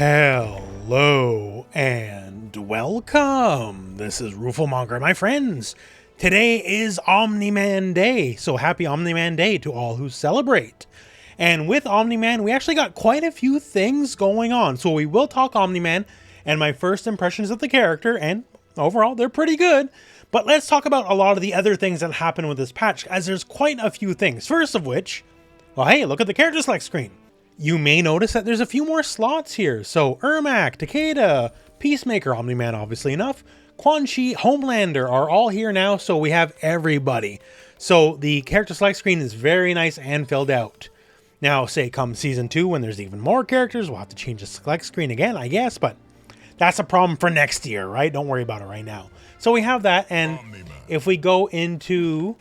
Hello and welcome. This is rooflemonger, my friends. Today is Omni Man Day, so happy Omni Man Day to all who celebrate. And with Omni Man, we actually got quite a few things going on. So we will talk Omni Man and my first impressions of the character, and overall, they're pretty good. But let's talk about a lot of the other things that happen with this patch, as there's quite a few things. First of which, well, hey, look at the character select screen. You may notice that there's a few more slots here. So Ermac, Takeda, Peacemaker, Omni Man, obviously enough, Quan Chi, Homelander are all here now, so we have everybody. So the character select screen is very nice and filled out. Now, say come season 2 when there's even more characters, we'll have to change the select screen again, I guess, but that's a problem for next year, right? Don't worry about it right now. So we have that, and if we go into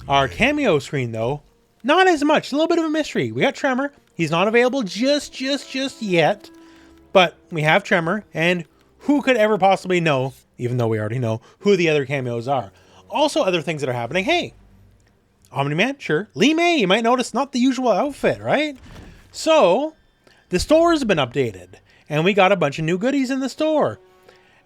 our cameo screen though, not as much, a little bit of a mystery. We got Tremor. He's not available just yet, but we have Tremor, and who could ever possibly know, even though we already know, who the other cameos are. Also, other things that are happening. Hey, Omni Man, sure. Lee May, you might notice, not the usual outfit, right? So, the store has been updated, and we got a bunch of new goodies in the store.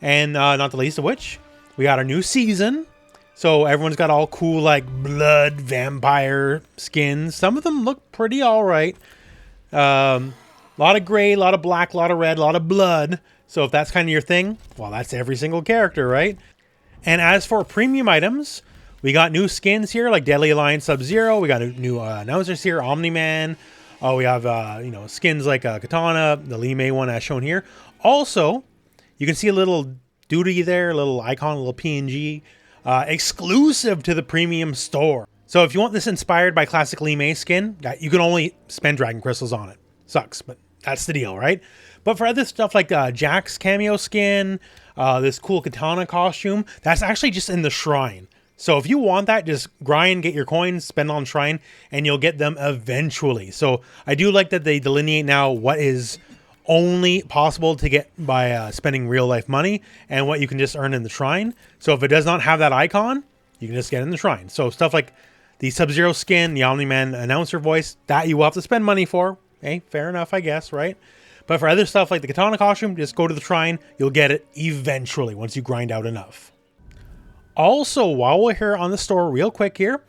And not the least of which, we got our new season. So everyone's got all cool, like, blood vampire skins. Some of them look pretty all right. A lot of gray, a lot of black, a lot of red, a lot of blood. So if that's kind of your thing, well, that's every single character, right? And as for premium items, we got new skins here, like Deadly Alliance Sub-Zero. We got new announcers here, Omni Man. We have, skins like Katana, the Lee May one as shown here. Also, you can see a little duty there, a little icon, a little PNG. Exclusive to the premium store. So if you want this inspired by classic Lee May skin, you can only spend dragon crystals on it. Sucks, but that's the deal, right? But for other stuff like Jack's cameo skin, this cool katana costume, that's actually just in the shrine. So if you want that, just grind, get your coins, spend on shrine, and you'll get them eventually. So I do like that they delineate now what is only possible to get by spending real life money and what you can just earn in the shrine. So if it does not have that icon, you can just get in the shrine. So stuff like the Sub-Zero skin, the Omni Man announcer voice, that you will have to spend money for. Hey, fair enough, I guess, right? But for other stuff like the katana costume, just go to the shrine. You'll get it eventually once you grind out enough. Also, while we're here on the store real quick here,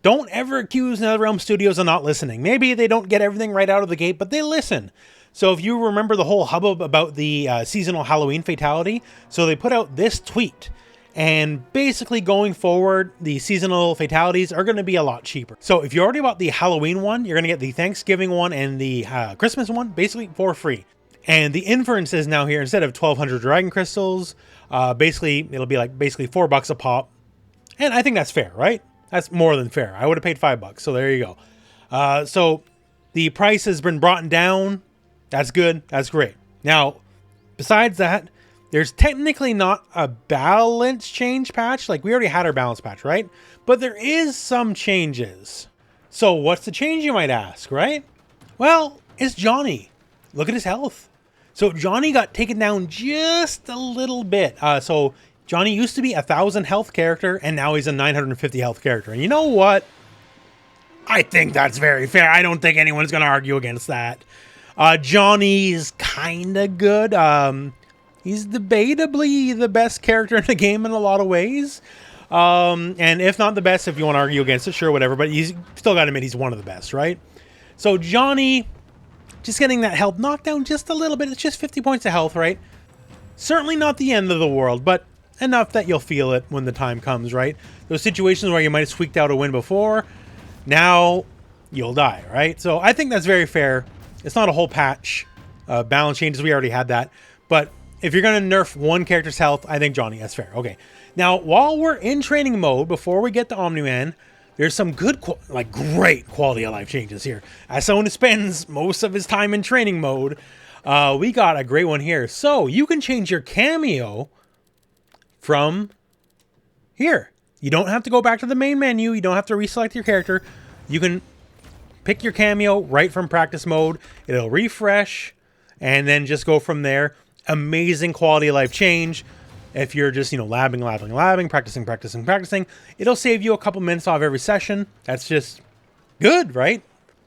don't ever accuse NetherRealm Studios of not listening. Maybe they don't get everything right out of the gate, but they listen. So if you remember the whole hubbub about the seasonal Halloween fatality, so they put out this tweet. And basically going forward, the seasonal fatalities are going to be a lot cheaper. So if you already bought the Halloween one, you're going to get the Thanksgiving one and the Christmas one basically for free. And the inference is now here, instead of 1,200 dragon crystals, basically it'll be like basically $4 a pop. And I think that's fair, right? That's more than fair. I would have paid $5, so there you go. So the price has been brought down. That's good. That's great. Now, besides that, there's technically not a balance change patch. Like, we already had our balance patch, right? But there is some changes. So what's the change, you might ask, right? Well, it's Johnny. Look at his health. So Johnny got taken down just a little bit. So Johnny used to be 1,000 health character, and now he's a 950 health character. And you know what? I think that's very fair. I don't think anyone's going to argue against that. Johnny's kind of good. He's debatably the best character in the game in a lot of ways. And if not the best, if you want to argue against it, sure, whatever. But he's still got to admit he's one of the best, right? So Johnny, just getting that health knocked down just a little bit. It's just 50 points of health, right? Certainly not the end of the world, but enough that you'll feel it when the time comes, right? Those situations where you might have squeaked out a win before, now you'll die, right? So I think that's very fair. It's not a whole patch. Balance changes, we already had that. But if you're going to nerf one character's health, I think Johnny, that's fair. Okay. Now, while we're in training mode, before we get to Omni Man, there's some good, great quality of life changes here. As someone who spends most of his time in training mode, we got a great one here. So you can change your cameo from here. You don't have to go back to the main menu. You don't have to reselect your character. You can pick your cameo right from practice mode. It'll refresh and then just go from there. Amazing quality of life change. If you're just, labbing, practicing, it'll save you a couple minutes off every session. That's just good, right?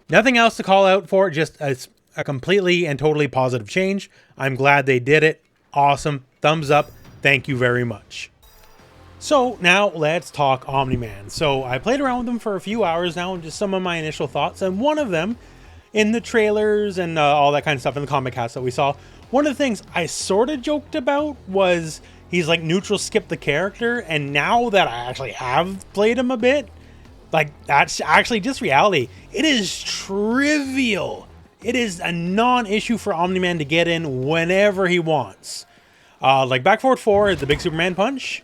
Nothing else to call out for. Just it's a completely and totally positive change. I'm glad they did it. Awesome. Thumbs up. Thank you very much. So now let's talk Omni Man. So I played around with them for a few hours now, and just some of my initial thoughts. And one of them, in the trailers and all that kind of stuff in the comic cast that we saw, one of the things I sort of joked about was he's like neutral skip the character. And now that I actually have played him a bit, like that's actually just reality. It is trivial. It is a non-issue for Omni Man to get in whenever he wants. Like back forward 4 is the big Superman punch.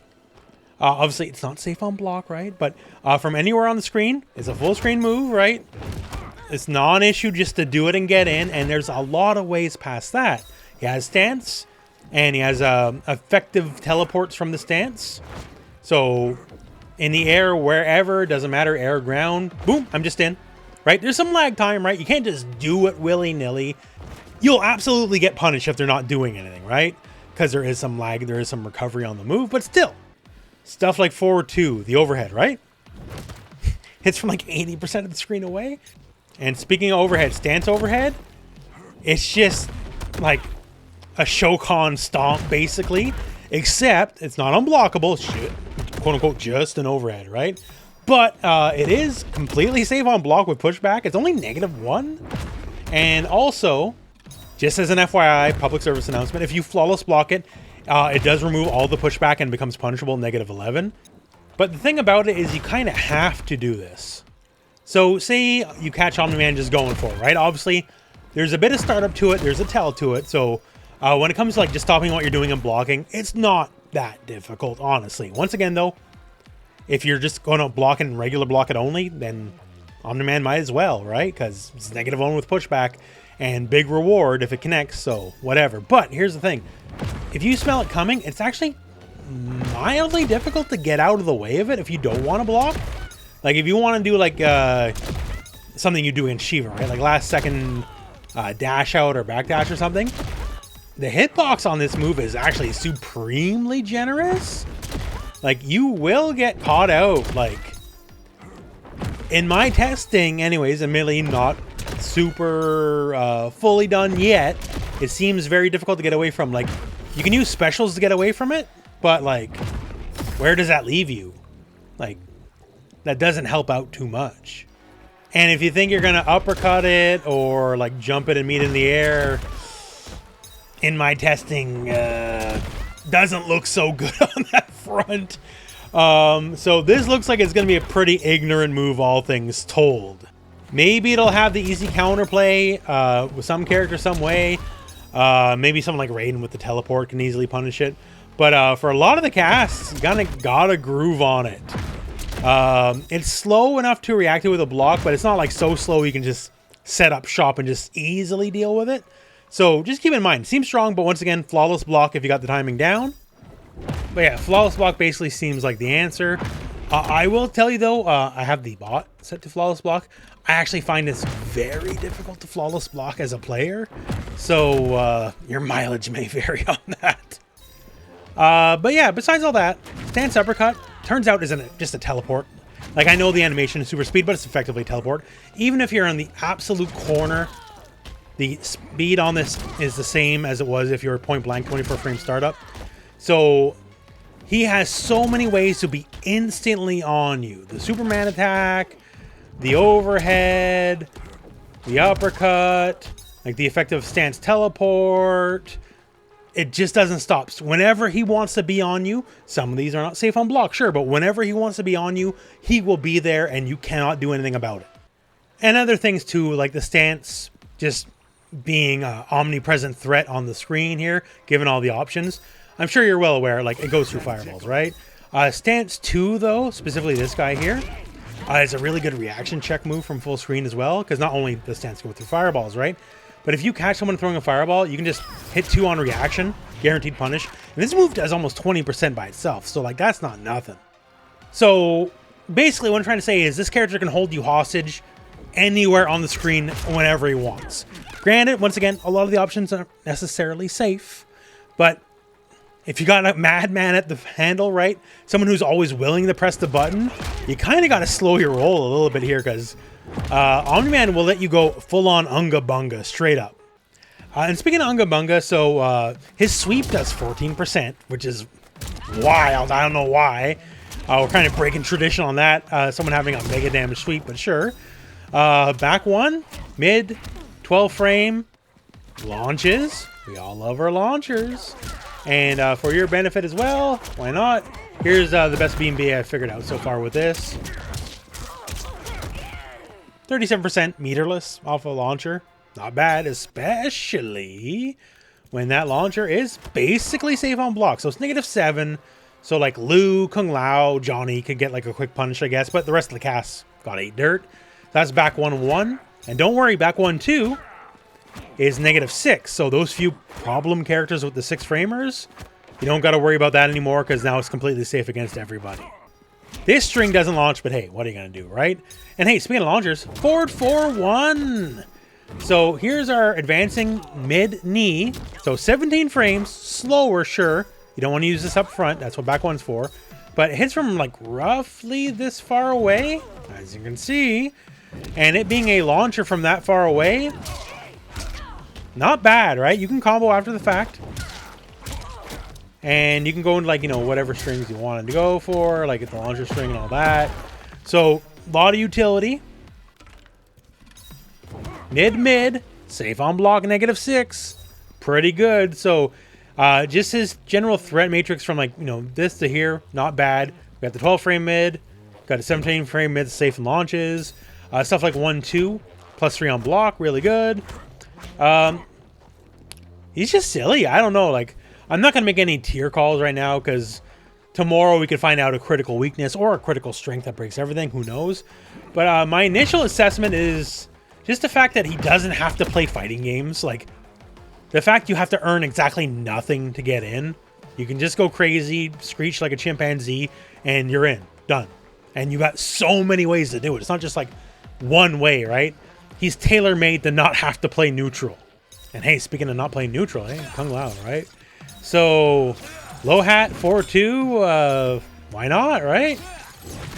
Obviously, it's not safe on block, right? But from anywhere on the screen, it's a full screen move, right? It's non-issue just to do it and get in, and there's a lot of ways past that. He has stance, and he has effective teleports from the stance. So, in the air, wherever, doesn't matter, air, ground, boom, I'm just in, right? There's some lag time, right? You can't just do it willy-nilly. You'll absolutely get punished if they're not doing anything, right? Because there is some lag, there is some recovery on the move, but still. Stuff like forward 2, the overhead, right? Hits from like 80% of the screen away. And speaking of overhead, stance overhead, it's just like a Shokan stomp, basically. Except it's not unblockable. Shit, quote unquote, just an overhead, right? But it is completely safe on block with pushback. It's only -1. And also, just as an FYI, public service announcement, if you flawless block it, it does remove all the pushback and becomes punishable -11. But the thing about it is you kind of have to do this. So say you catch Omni Man just going for it, right? Obviously, there's a bit of startup to it. There's a tell to it. So when it comes to like just stopping what you're doing and blocking, it's not that difficult, honestly. Once again, though, if you're just going to block and regular block it only, then Omni Man might as well, right? Because it's -1 with pushback and big reward if it connects, so whatever. But here's the thing. If you smell it coming, it's actually mildly difficult to get out of the way of it if you don't want to block. Like if you want to do like something you do in Shiva, right? Like last second dash out or back dash or something. The hitbox on this move is actually supremely generous. Like you will get caught out. Like in my testing anyways, admittedly not super fully done yet, it seems very difficult to get away from. Like you can use specials to get away from it, but like where does that leave you? Like that doesn't help out too much. And if you think you're gonna uppercut it or like jump it and meet in the air, in my testing doesn't look so good on that front. So this looks like it's gonna be a pretty ignorant move, all things told. Maybe it'll have the easy counterplay with some character some way. Maybe someone like Raiden with the teleport can easily punish it. But for a lot of the casts, you kinda gotta groove on it. It's slow enough to react to with a block, but it's not like so slow you can just set up shop and just easily deal with it. So just keep in mind, seems strong, but once again, flawless block if you got the timing down. But yeah, flawless block basically seems like the answer. I will tell you though, I have the bot set to flawless block. I actually find this very difficult to flawless block as a player. So your mileage may vary on that. But yeah, besides all that, stance uppercut turns out isn't just a teleport. Like I know the animation is super speed, but it's effectively teleport. Even if you're on the absolute corner, the speed on this is the same as it was if you were point blank 24 frame startup. So he has so many ways to be instantly on you. The Superman attack, the overhead, the uppercut, like the effective stance teleport. It just doesn't stop. So whenever he wants to be on you, some of these are not safe on block, sure, but whenever he wants to be on you, he will be there and you cannot do anything about it. And other things too, like the stance just being an omnipresent threat on the screen here, given all the options. I'm sure you're well aware, like it goes through fireballs, right? Stance 2 though, specifically this guy here, is a really good reaction check move from full screen as well, because not only does stance go through fireballs, right? But if you catch someone throwing a fireball, you can just hit 2 on reaction, guaranteed punish. And this move does almost 20% by itself, so like that's not nothing. So basically what I'm trying to say is this character can hold you hostage anywhere on the screen whenever he wants. Granted, once again, a lot of the options aren't necessarily safe, but if you got a madman at the handle, right? Someone who's always willing to press the button, you kind of got to slow your roll a little bit here because Omni Man will let you go full on unga bunga straight up. And speaking of Unga Bunga, so his sweep does 14%, which is wild. I don't know why. We're kind of breaking tradition on that. Someone having a mega damage sweep, but sure. Back one, mid, 12 frame, launches. We all love our launchers. And for your benefit as well, why not? Here's the best B&B I've figured out so far with this. 37% meterless off a launcher. Not bad, especially when that launcher is basically safe on block. So it's -7. So like Liu, Kung Lao, Johnny could get like a quick punish, I guess. But the rest of the cast got 8 dirt. That's back 1-1. And don't worry, back 1-2 is -6. So those few problem characters with the 6 framers, you don't got to worry about that anymore because now it's completely safe against everybody. This string doesn't launch, but hey, what are you going to do, right? And hey, speaking of launchers, forward 4-1. So here's our advancing mid-knee. So 17 frames, slower, sure. You don't want to use this up front. That's what back one's for. But it hits from like roughly this far away, as you can see. And it being a launcher from that far away, not bad, right? You can combo after the fact. And you can go into like, you know, whatever strings you wanted to go for, like the launcher string and all that. So a lot of utility. Mid, safe on block, -6. Pretty good. So just his general threat matrix from like, you know, this to here, not bad. We got the 12 frame mid, got a 17 frame mid, safe in launches. Stuff like 1-2, +3 on block, really good. He's just silly. I don't know. Like, I'm not going to make any tier calls right now because tomorrow we could find out a critical weakness or a critical strength that breaks everything. Who knows? But my initial assessment is just the fact that he doesn't have to play fighting games. Like, the fact you have to earn exactly nothing to get in. You can just go crazy, screech like a chimpanzee, and you're in. Done. And you got so many ways to do it. It's not just like one way, right? He's tailor-made to not have to play neutral. And hey, speaking of not playing neutral, hey, Kung Lao, right? So, low hat, 4-2, why not, right?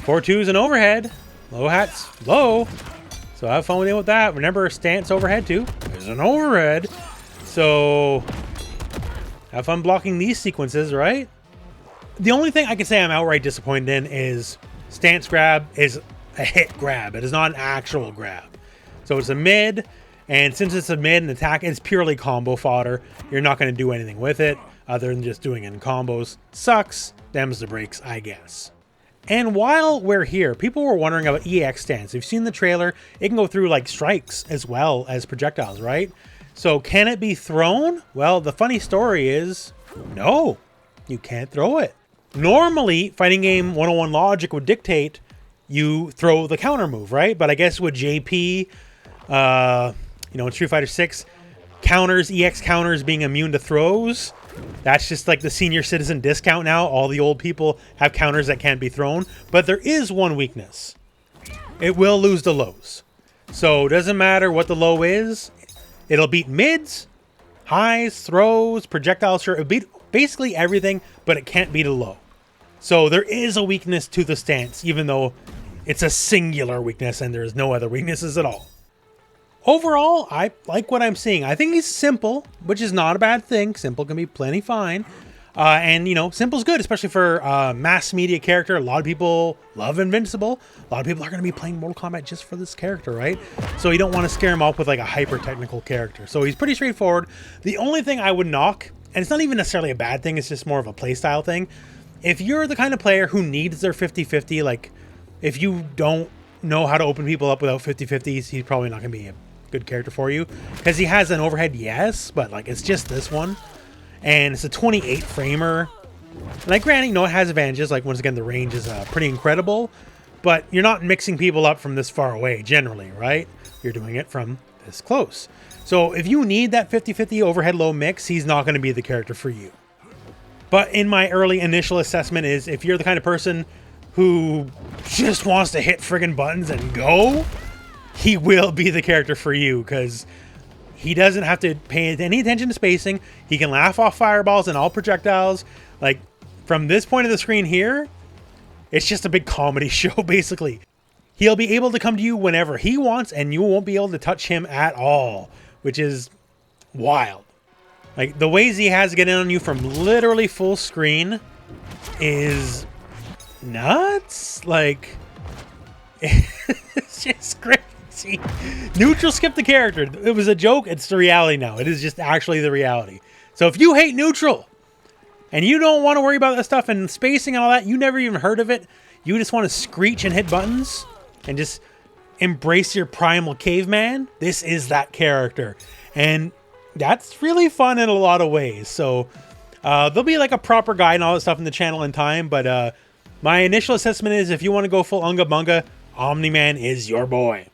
4-2 is an overhead. Low hat's low. So have fun with that. Remember, stance overhead too. There's an overhead. So, have fun blocking these sequences, right? The only thing I can say I'm outright disappointed in is stance grab is a hit grab. It is not an actual grab. So it's a mid, and since it's a mid and attack, it's purely combo fodder. You're not going to do anything with it other than just doing it in combos. Sucks. Them's the breaks, I guess. And while we're here, people were wondering about EX stance. If you've seen the trailer, it can go through like strikes as well as projectiles, right? So can it be thrown? Well, the funny story is, no, you can't throw it. Normally, fighting game 101 logic would dictate you throw the counter move, right? But I guess with JP, you know, in Street Fighter 6, counters, EX counters being immune to throws, that's just like the senior citizen discount now. All the old people have counters that can't be thrown. But there is one weakness. It will lose the lows. So it doesn't matter what the low is. It'll beat mids, highs, throws, projectiles. Sure, it'll beat basically everything, but it can't beat a low. So there is a weakness to the stance, even though it's a singular weakness and there's no other weaknesses at all. Overall, I like what I'm seeing. I think he's simple, which is not a bad thing. Simple can be plenty fine. And, you know, simple's good, especially for a mass media character. A lot of people love Invincible. A lot of people are going to be playing Mortal Kombat just for this character, right? So you don't want to scare him off with like a hyper-technical character. So he's pretty straightforward. The only thing I would knock, and it's not even necessarily a bad thing, it's just more of a playstyle thing. If you're the kind of player who needs their 50-50, like if you don't know how to open people up without 50-50s, he's probably not going to be a good character for you. Because he has an overhead, yes, but like it's just this one. And it's a 28 framer. Like, granted, you know, it has advantages. Like, once again, the range is pretty incredible. But you're not mixing people up from this far away, generally, right? You're doing it from this close. So if you need that 50-50 overhead low mix, he's not going to be the character for you. But in my early initial assessment is, if you're the kind of person who just wants to hit friggin' buttons and go, he will be the character for you, because he doesn't have to pay any attention to spacing. He can laugh off fireballs and all projectiles. Like, from this point of the screen here, it's just a big comedy show, basically. He'll be able to come to you whenever he wants, and you won't be able to touch him at all, which is wild. Like, the ways he has to get in on you from literally full screen is nuts. Like, it's just crazy. Neutral skipped the character. It was a joke. It's the reality now. It is just actually the reality. So if you hate neutral and you don't want to worry about that stuff and spacing and all that, you never even heard of it, you just want to screech and hit buttons and just embrace your primal caveman, this is that character. And that's really fun in a lot of ways. So there'll be like a proper guide and all that stuff in the channel in time. But my initial assessment is if you want to go full Unga Bunga, Omni Man is your boy.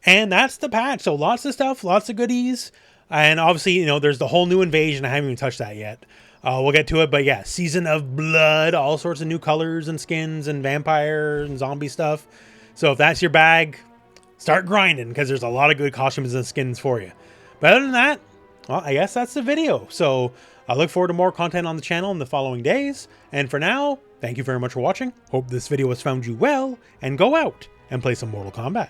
And that's the patch. So lots of stuff, lots of goodies. And obviously, you know, there's the whole new invasion. I haven't even touched that yet. We'll get to it. But yeah, Season of Blood, all sorts of new colors and skins and vampire and zombie stuff. So if that's your bag, start grinding because there's a lot of good costumes and skins for you. But other than that, well, I guess that's the video. So I look forward to more content on the channel in the following days. And for now, thank you very much for watching. Hope this video has found you well, and go out and play some Mortal Kombat.